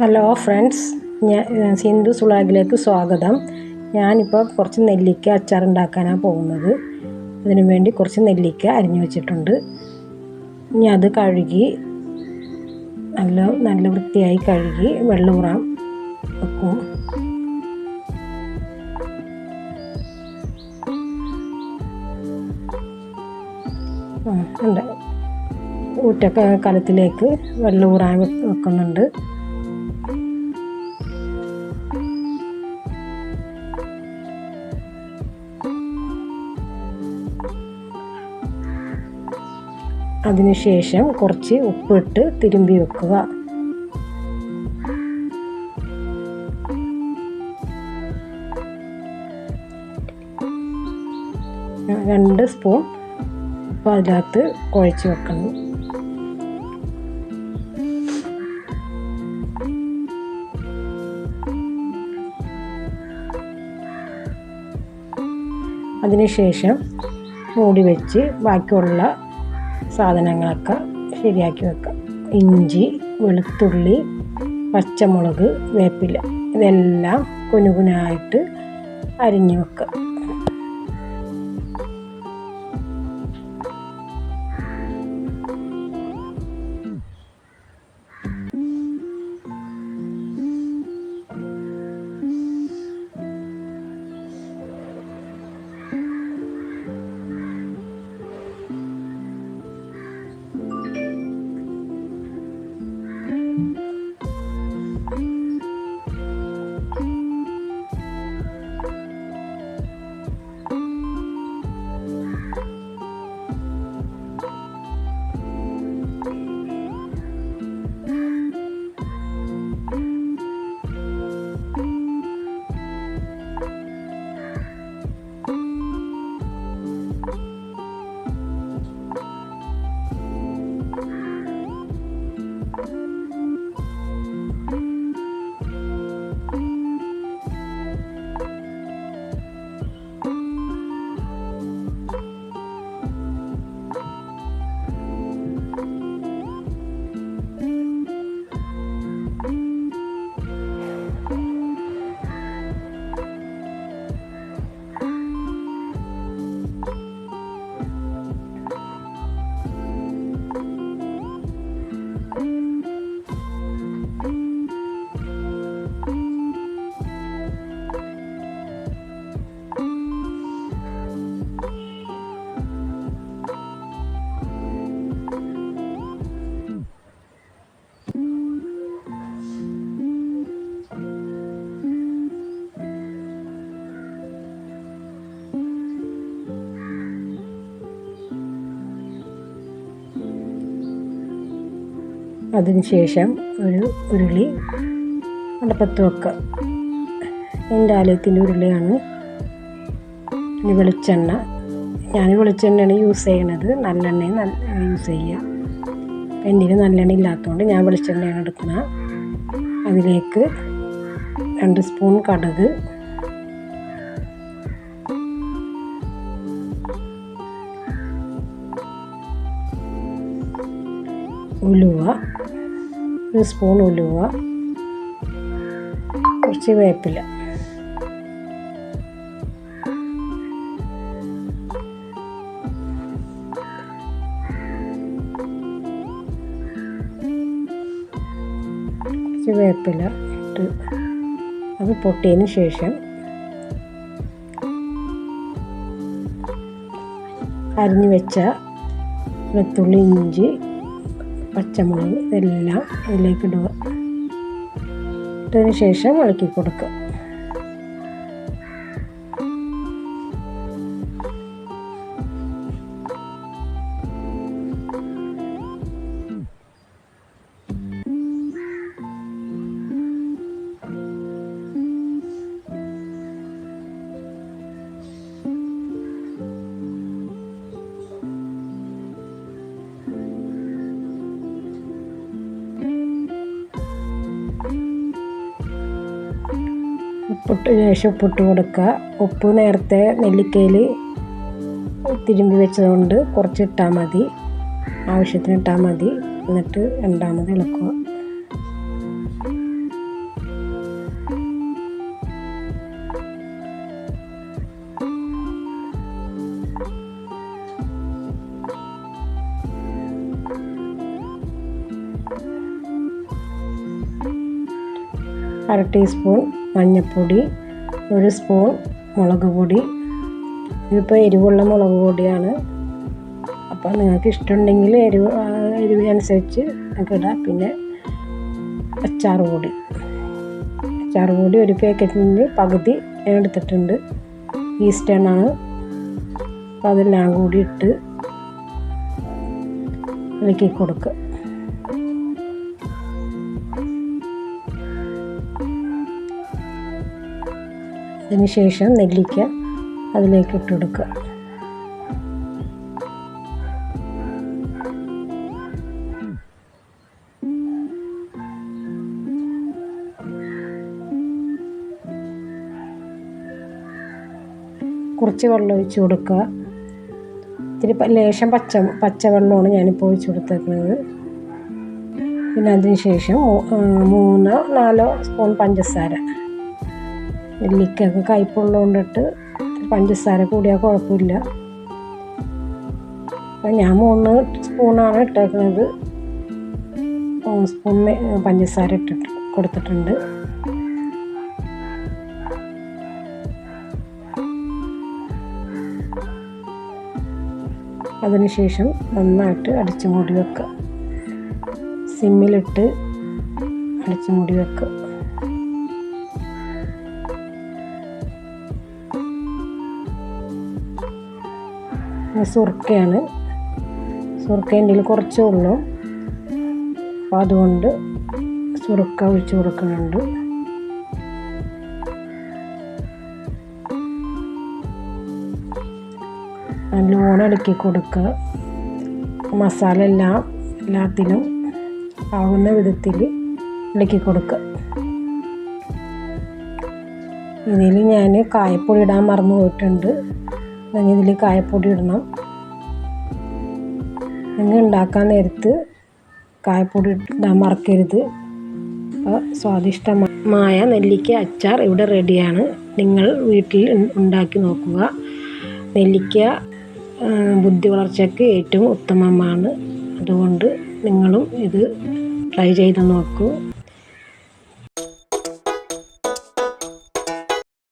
Hello friends, ഞാൻ സിന്ധു സുളാഗിലേക്ക് സ്വാഗതം. ഞാനിപ്പോൾ കുറച്ച് നെല്ലിക്ക അച്ചാറുണ്ടാക്കാനാണ് പോകുന്നത്. അതിനു വേണ്ടി കുറച്ച് നെല്ലിക്ക അരിഞ്ഞു വെച്ചിട്ടുണ്ട്. ഇനി അത് കഴുകി നല്ല വൃത്തിയായി കഴുകി വെള്ളം ഊറാൻ വെക്കും. ഉണ്ട് കലത്തിലേക്ക് വെള്ളം ഊറാൻ വെക്കുന്നുണ്ട്. അതിനുശേഷം കുറച്ച് ഉപ്പിട്ട് തിരുമ്പി വെക്കുക. രണ്ട് സ്പൂൺ ഉപ്പ് അതിനകത്ത് കുഴച്ച് വെക്കണം. അതിനുശേഷം മൂടി വെച്ച് ബാക്കിയുള്ള സാധനങ്ങളൊക്കെ ശരിയാക്കി വെക്കാം. ഇഞ്ചി, വെളുത്തുള്ളി, പച്ചമുളക്, വേപ്പില ഇതെല്ലാം കുനുകുനായിട്ട് അരിഞ്ഞു വെക്കുക. അതിനുശേഷം ഒരു ഉരുളി അടുപ്പത്ത് വെക്കുക. എൻ്റെ ആലയത്തിൻ്റെ ഉരുളിയാണ്. ഇനി വെളിച്ചെണ്ണ, ഞാൻ വെളിച്ചെണ്ണയാണ് യൂസ് ചെയ്യണത്. നല്ലെണ്ണയും യൂസ് ചെയ്യുക. എൻ്റെ നല്ലെണ്ണ ഇല്ലാത്തതുകൊണ്ട് ഞാൻ വെളിച്ചെണ്ണയാണ് എടുക്കുന്നത്. അതിലേക്ക് 2 സ്പൂൺ കടുക്, ഉലുവ, 1 സ്പൂൺ ഉലുവ, കുറച്ച് വേപ്പില, വേപ്പില ഇട്ട് അത് പൊട്ടിയതിന് ശേഷം അരിഞ്ഞു വെച്ച വെളുത്തുള്ളി, ഇഞ്ചി, പച്ചമുളക് ഇതെല്ലാം അതിലേക്ക് ഇടുക. ഇട്ടതിന് ശേഷം ഇളക്കി കൊടുക്കുക. ഉപ്പിട്ട് കൊടുക്കുക. ഉപ്പ് നേരത്തെ നെല്ലിക്കയിൽ തിരുമ്പി വെച്ചതുകൊണ്ട് കുറച്ച് ഇട്ടാൽ മതി, ആവശ്യത്തിന് ഇട്ടാൽ മതി. എന്നിട്ട് രണ്ടാമത് ഇളക്കുക. 1/2 ടീസ്പൂൺ മഞ്ഞൾപ്പൊടി, 1 സ്പൂൺ മുളക് പൊടി. ഇതിപ്പോൾ എരിവുള്ള മുളക് പൊടിയാണ്. അപ്പോൾ നിങ്ങൾക്ക് ഇഷ്ടമുണ്ടെങ്കിൽ എരിവിനനുസരിച്ച് നിങ്ങൾക്ക് ഇടാം. പിന്നെ അച്ചാർ പൊടി ഒരു പാക്കറ്റിന് പകുതി ഞാൻ എടുത്തിട്ടുണ്ട്. ഈസ്റ്റേണാണ്. അപ്പോൾ അതെല്ലാം കൂടി ഇട്ട് ഇളക്കി കൊടുക്കുക. അതിന് ശേഷം നെല്ലിക്ക അതിലേക്ക് ഇട്ട് കൊടുക്കുക. കുറച്ച് വെള്ളം ഒഴിച്ച് കൊടുക്കുക. ഇത്തിരി ലേശം പച്ചവെള്ളമാണ് ഞാനിപ്പോൾ ഒഴിച്ച് കൊടുത്തേക്കുന്നത്. പിന്നെ അതിന് ശേഷം 3-4 സ്പൂൺ പഞ്ചസാര. നെല്ലിക്കൊക്കെ കയ്പുള്ളതുകൊണ്ടിട്ട് പഞ്ചസാര കൂടിയാൽ കുഴപ്പമില്ല. അപ്പം ഞാൻ 3 സ്പൂണാണ് ഇട്ടേക്കുന്നത്. 3 സ്പൂൺ പഞ്ചസാര കൊടുത്തിട്ടുണ്ട്. അതിനുശേഷം നന്നായിട്ട് അടച്ച് മൂടി വെക്കുക. സിമ്മിലിട്ട് അടച്ച് മൂടി വെക്കുക. സുർക്കയാണ്. സുർക്ക എൻ്റെ കയ്യിൽ കുറച്ചേ ഉള്ളൂ. അപ്പോൾ അതുകൊണ്ട് സുർക്ക ഒഴിച്ച് കൊടുക്കുന്നുണ്ട്. നല്ലോണം ഇളക്കി കൊടുക്കുക. മസാല എല്ലാത്തിലും ആവുന്ന വിധത്തിൽ ഇളക്കി കൊടുക്കുക. ഇതിൽ ഞാൻ കായപ്പൊടി ഇടാൻ മറന്നു പോയിട്ടുണ്ട്. ഇതിൽ കായപ്പൊടി ഇടണം. നിങ്ങൾ ഉണ്ടാക്കാൻ നേരത്ത് കായപ്പൊടി ഇടാൻ മറക്കരുത്. അപ്പോൾ സ്വാദിഷ്ടമായ നെല്ലിക്ക അച്ചാർ ഇവിടെ റെഡിയാണ്. നിങ്ങൾ വീട്ടിൽ ഉണ്ടാക്കി നോക്കുക. നെല്ലിക്ക ബുദ്ധി വളർച്ചയ്ക്ക് ഏറ്റവും ഉത്തമമാണ്. അതുകൊണ്ട് നിങ്ങളും ഇത് ട്രൈ ചെയ്ത് നോക്കൂ.